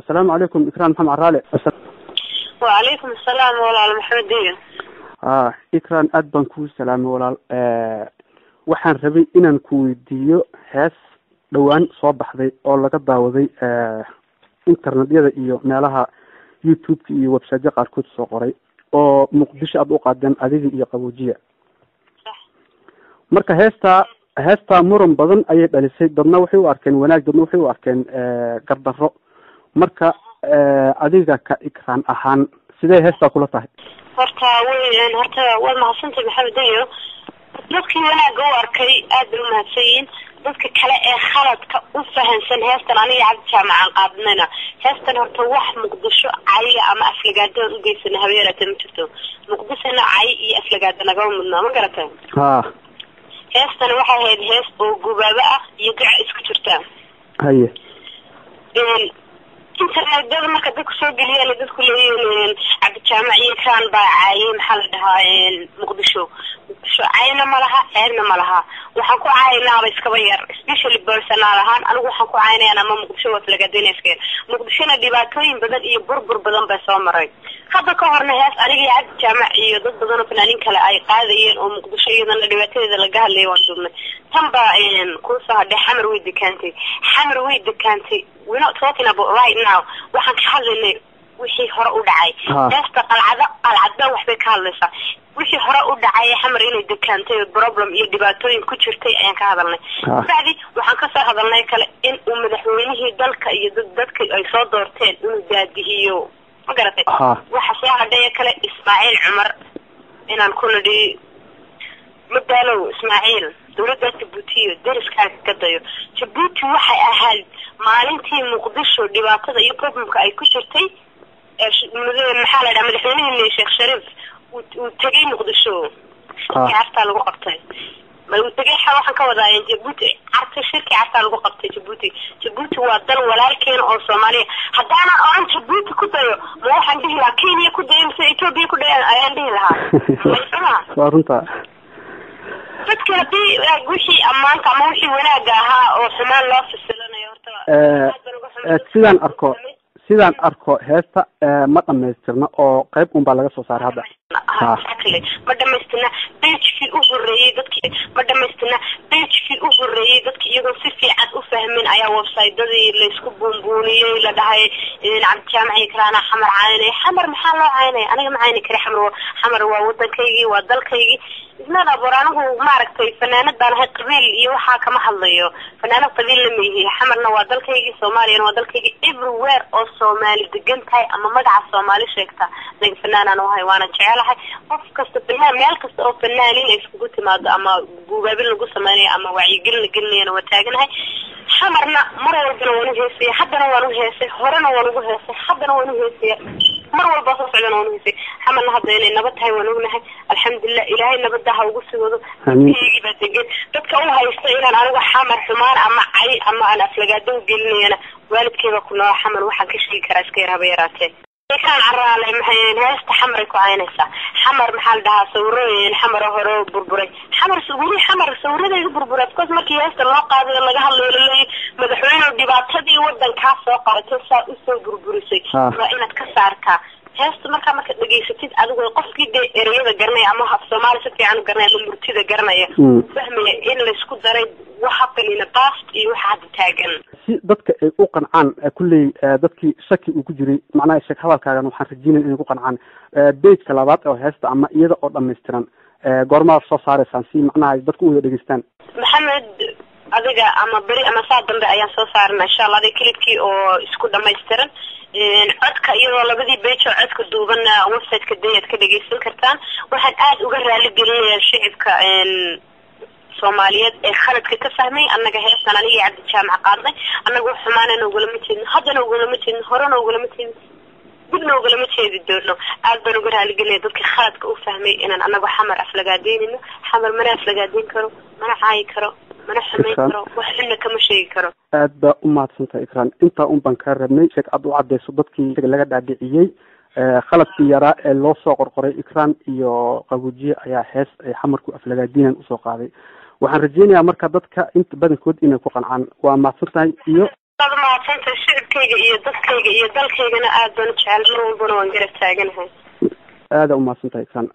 السلام عليكم إكرام محمد عرالي. وعليكم السلام ولا محمد دية. إكرام أدبن كو سلام ولا waxaan rabay inaan ku weydiiyo hees dhawaan soo baxday oo laga daawaday internetyada iyo meelaha YouTube iyo website qaarkood soo qoray oo muqdisho aad u qaadeen adiga iyo qaboojiya marka heesta muran badan ayay dhalisay dadna waxay u arkeen wanaag dadna waxay u arkeen gardaro marka adiga ka Ikram ahaan sidee heesta kula tahay horta waa mahadsantahay maxamed diyo dadkii wanaaga u arkay aad u mahadsanyiin dadka kale ee khaladka u fahansan heestan aniga cabdi jaamacan qaadnayna heestan horta wax muqdisho cay ama aflagaado u geysan habeerata ma jirto muqdishona cay iyo aflagaado naga mudnaa ma garatay heestan waxa ahayd hees oo gubaaba ah iyo gac isku jirta haye internetyada marka dadku soo geliyeen dadku leeyihiin cabdi jaamac iyo Ikram baa caayay maxaa la dhahaa muqdisho cayna malaha ceebna malaha waxaan ku caaynaa iskaba yar especially personal ahaan anigu waxaan ku caaynaa ama muqdisho waa laga deenayskeen muqdishona dhibaatooyin badan iyo burbur badan bay soo maray hadda ka horna hees aniga cabdi jaamac iyo dad badan oo fanaanin kale ay qaadayeen oo muqdisho iyadana dhibaatada laga hadlayay waan duubnay tanba ku soo hadhay xamar way dekantay we're not talking about right now waxaan ka hadlaynay wixii hore u dhacay heesta qalcada waxbay ka hadlaysaa wixii hore u dhacay xamar inay dekantay problem iyo dhibaatooyin ku jirtay ayaan ka hadalnay bacdi waxaan ka soo hadalnay kale in uu madaxweynihii dalka iyo dadka ay soo doorteen inuu daadihiyo ma garatay waxa soo hadhay kale Ismaaciil Cumar inaan ku nidhi madaalow Ismaaciil dawladda Djibouti dariska ka dayo Djibouti waxay ahayd maalintii muqdisho dhibaatada iyo problemka ay ku jirtay maxaa la dhahaa madaxweynihii Sheekh Shariif uu tagay muqdisho carta lagu qabtay ma uu tagay waxaan ka wadaayeen Djibouti carta shirki carta lagu qabtay Djibouti waa dal walaalkeen oo Soomaaliya hadana aan Djibouti ku dayo ma waxaan dhihi lahaa Kenya ku dayo mise Ethiopia ku dayo ayaan dhihi lahaa waa runta dadka hadii wixii ammaanka ama wixii wanaaga ahaa oo xumaan loo fasilanayo horta sidaan arko heesta ma dhamaystirna oo qayb un baa laga soo saaray hadda ma dhamaystirna page-kii u horeeyay dadkii iyagoo si fiican u fahmin ayaa website-dadii la isku buunbuuniyay la dhahay cabdi jaamac Ikram xamar caynay xamar maxaa loo caynay aniga ma cayni kari xamar waa wadankaygii waa dalkaygii isnada boranagu maaragtay fanaanadaan ahay qabiil iyo waxa kama hadlayo fanaanad qabiil la meeyay xamarna waa dalkaygii Soomaaliya waa dalkaygii everywhere oo Soomaali degan tahay ama magaca Soomaali sheegta nin fanaanan oo hay waana jecelahay qof kasta fanaan meel kasta oo fanaanin isku timaado ama guubaabin lagu sameeyo ama wacyigelin la gelinayo waa taaganahay xamarna mar walba waan u heesay haddana waan u heesay horena waan ugu heesay haddana waan u heesay mar walba soo socdana waan u heesay xamarna hadda inay nabad tahay waan ognahay alxamdulillah ilaahay nabadda ha ugu sugado dadkii baa degan dadka u haysta inaan anigu xamar xumaan ama cay ama aan aflagaado gelinayna waalidkeeda ku noo xamar waxaan ka sheegi karaa iska yar haba yaraatee كان عرالي محيين هاست حمر كوعينيسا حمر محل دها سورين حمر هرو بربري حمر سوري حمر سوري ده بربري كوز مركي هاست الله قاضي لما قال له مدحوين ودبعتدي ودن كاسو قرتسا اسو بربريسي وإنا تكساركا هاست marka dhageysatid adigu qofkii ereyada garanay ama hab Soomaali si fiican garanay ama murtida garanay fahmay in la isku daray waxa in past iyo waxa taagan si dadka ay u qancaan kulli dadkii shaki uu ku jiray macnaha shaki hadalkaagan waxaan rajeenay inay ku qancaan page labaad oo heesta ama iyada oo dhameystiran goorma soo saaraysan si macnaha dadku u dhageystaan maxamed adiga ama bari ama saad dambe ayaan soo saarnaa insha Allah clipkii oo isku dhameystiran codka iyadoo labadii page oo codka duuban website-ka dayad ka dhageysan kartaan waxaan aad uga raali gelinayaa shicibka Soomaaliyeed ee khaladka ka fahmay annaga heestan aniga cabdi jaamac qaadnay annagu xumaanana ugu lama jeedin haddana ugu lama jeedin horena ugu lama jeedin dibna ugu lama jeedi doono aad baan uga raali gelinaya dadka khaladka u fahmay inaan annagu xamar aflagaadeynino xamar mana aflagaadeyn karo mana caayi karo mana xumayn karo waxna kama sheegi karo aad baa u mahadsantahay Ikram inta baan ka rabnay sheeg aad u cadeyso dadkii laga dhaadhiciyay khaladkii yaraa ee loo soo qorqoray Ikram iyo qaboojiye ayaa hees ay xamarku aflagaadeenan u soo qaaday waxaan rajeynayaa marka dadka inta badankood inay ku qancaan waa mahadsantahay iyo mahadsantahay shicibka dalkayga iyo dadkayga iyo dalkaygana aad baan u jecel mar walbana waan garab taaganahay aada u mahadsantahay Ikran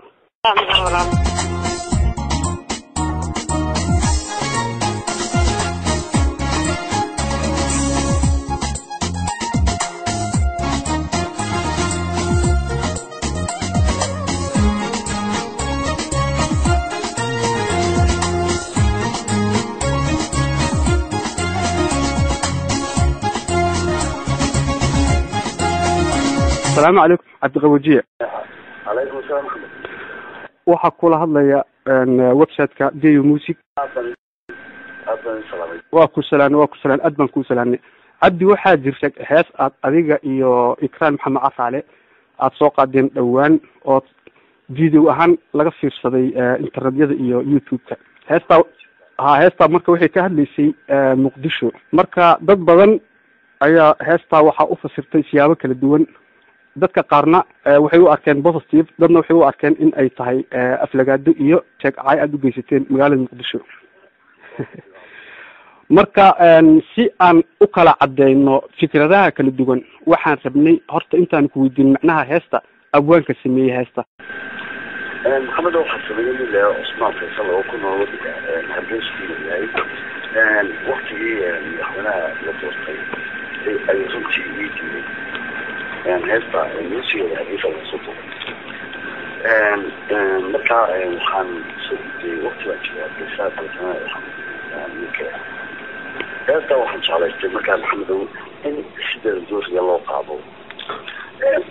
السلام عليكم عبد القوجية. عليكم السلام. waxaa kula hadlaya website-ka Dayo Music. waa ku salaan aad baan ku salaanay cabdi waxaa jirta hees aad adiga iyo Ikran Maxamed Cafaale aad soo qaadeen dhawaan oo video ahaan laga fiirsaday internetyada iyo YouTube-ka heesta marka waxay ka hadlaysay Muqdisho marka dad badan ayaa heesta waxa u fasirtay siyaabo kala duwan dadka qaarna waxay u arkeen positive dadna waxay u arkeen in ay tahay aflagaado iyo sheekay aad u geysateen magaalada Muqdisho marka si aan u kala cadeyno fikradaha kala duwan waxaan rabnay horta intaan ku weydiin macnaha heesta abwaanka sameeyay heesta محمد waxa sameeyay ilaa Usmaan Faysal oo ku nool Hargeysa waqtigii madaxweynaha la doortay ay runtii weydiyay heesta musiga Hargeysa la soo marka waxaan soo waqtiga Hargeysa heesta waxaan jeclaystay markaa Maxamed in sidoo door loo qaado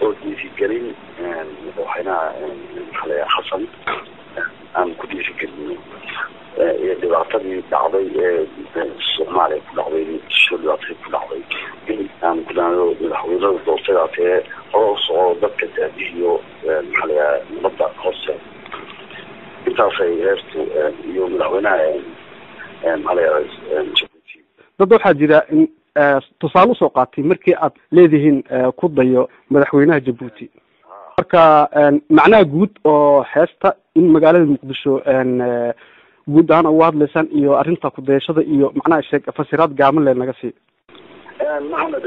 oo diigelin waxayna xalay xasan aan ku diigelin dhibaatadii dhacday Soomaaliya ku dhacday shirkadii ku dhacday in aan ku dhaano madaxweynaha doortay oo soo dadka taadiyo xalay nabadda hoose intaasay heestu iyo madaxweynaha xalay dad waxaa jira in tusaale soo qaatay markii aad leedihiin ku dayo madaxweynaha Djibouti marka macnaha guud oo heesta in magaalada Muqdisho guud ahaan uga hadlaysan iyo arrinta ku dayashada iyo macnaha sheeg fasiraad gaaban leh naga sii Maxamed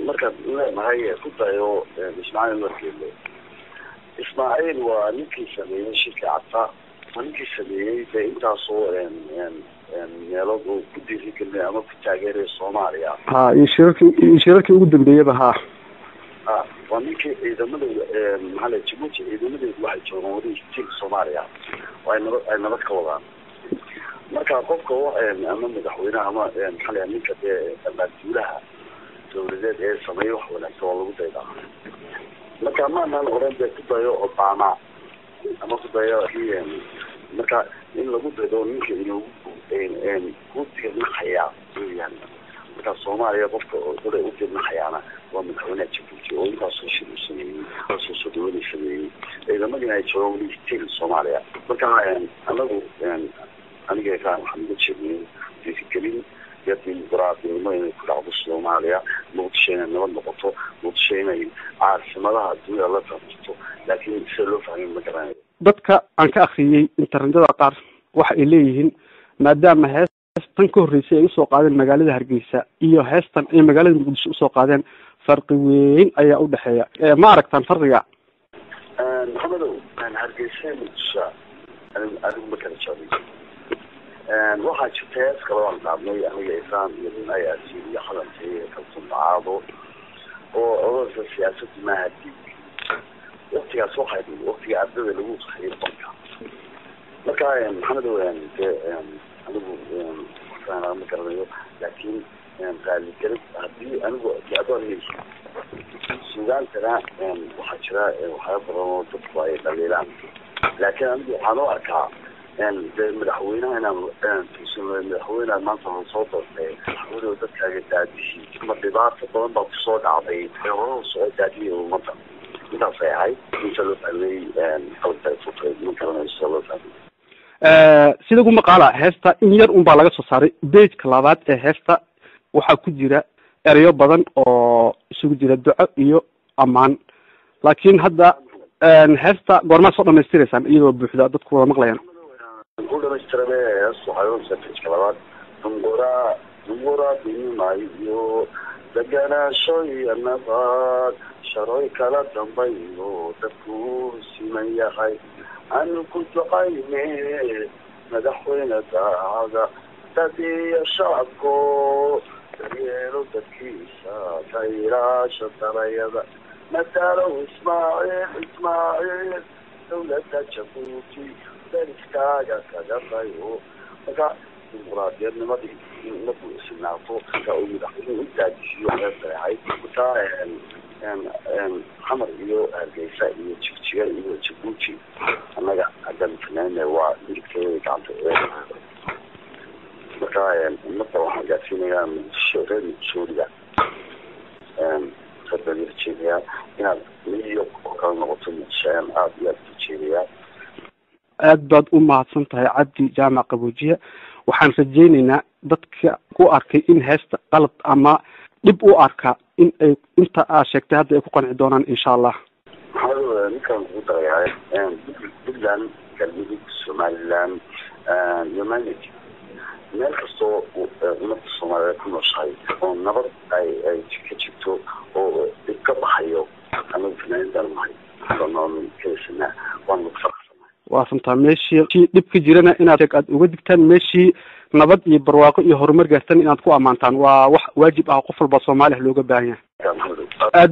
marka leeyahay ku dayo Ismaaciil waa ninkii sameeyay shirka Cadda ninkii sameeyay intaasoo meelood oo ku diigelay ama ku taageeray Soomaaliya shirarkii ugu dambeeyay waa ninkii ciidamada maxalli Djibouti ciidamada waxay joogaan waddanka Soomaaliya ay nabad ka wadaan marka qofka ama madaxweynaha ama maxalli ninka dawladda dawladeed ee sameeyo wax wanaagsan oo lagu daydaa marka ma oran ku dayo Obama ama ku dayo marka in lagu daydo ninka inuu ku tirnaxaya marka Soomaaliya qofka oo u tirnaxayana waa madaxweynaha Djibouti oo intaas soo shirayay soo dhaweynayay ciidamadii ay joogaan Soomaaliya marka anagu aniga waxaan ugu jeednay diigelin yadin quraadnimo inay ku dhacdo Soomaaliya Muqdisho nabad noqoto Muqdisho inay caasimadaha dunida la tartanto laakiin si loo fahmo ma garanayo dadka aan ka akhriyay internetyada qaar waxa ay leeyihiin maadaama heestan ka horreysay ay usoo qaadeen magaalada Hargeysa iyo heestan ay magaalada Muqdisho usoo qaadeen farqi weyn ayaa u dhaxeeya ma aragtaan farqiga Maxamed Hargeysa Muqdisho adigu ma kala jeclay waxaa jirta hees kale oo aan qaadnay aniga Ikran iyo Nayaasi iyo xalantii kalsoon baado oo odayga siyaasadda ma hadii waqtigaas waxay waqtiga ardayda lagu saxay banka marka Maxamed anigu waxaan ma garanayo laakiin qaali galay hadii anigu adoon suugaan tara waxa jira waxa badan oo dadku ay dhaliilaan laakiin anigu waxaan u arkaa madaxweynaha madaxweynaha maanta soo doortay wuxuu dadkaaga daadiyay ma dhibaato badan baa kusoo dhacday oo soo daadiyay ummadda intaas ay ahayd inta loo fahmay qalabka fuqeed ma garanayso loo fahmay sida ugu maqaala heesta in yar un baa laga soo saaray page-ka labaad ee heesta waxaa ku jira erayo badan oo isugu jira duco iyo ammaan laakiin hadda heesta goormaa soo dhamaystiraysaan iyadoo buuxda dadku wada maqlayaan ku dhamaystirade waxaa page-ka labaad dungora binimayo دقناشو ينبات شروي كلا دنبينو تكو سيمن يحي أنا كنت قايمي مدحوين داعا تدي شعبكو تريلو تكيسا كيراش الدريضة مثالو إسماعيل دولة جبوتي درسكاga kaga qayo marka dimuqraadiyadnimadii lagu isnaato ka uu madaxweynuhu taajisiyo waxay xamar iyo hargeysa iyo jigjiga iyo jabuuti annaga haddaan fanaanay waa dilkeeda gacanta marka ummadda waxaan gaarsiinayaa reer suuriya saddex inaad miyo kala noqoto muqdishoan aada iyo aada ujeedayaa aad baad u mahadsan tahay cabdi jaamac qaboojiye waxaan rajaynaynaa dadka ku arkay in heesta qalad ama dhib u arka in ay inta aad sheegtay hadda ay ku qanci doonaan insha allah ninkaan ugu darayaa puntland galmudug somaliland humanity meel kastoo ummadda soomaaliyeed ku nooshahay oo nabad ay ka jirto oo dhib ka baxayo anagu fanaanidan nahay nool kaysana waan ugu waasantaa meeshii dhib ka jirana inaad uga digtaan meeshii nabad iyo barwaaqo iyo horumar gaartan inaad ku ammaantaan waa wax waajib ah qof walba Soomaali looga baahan yahay aad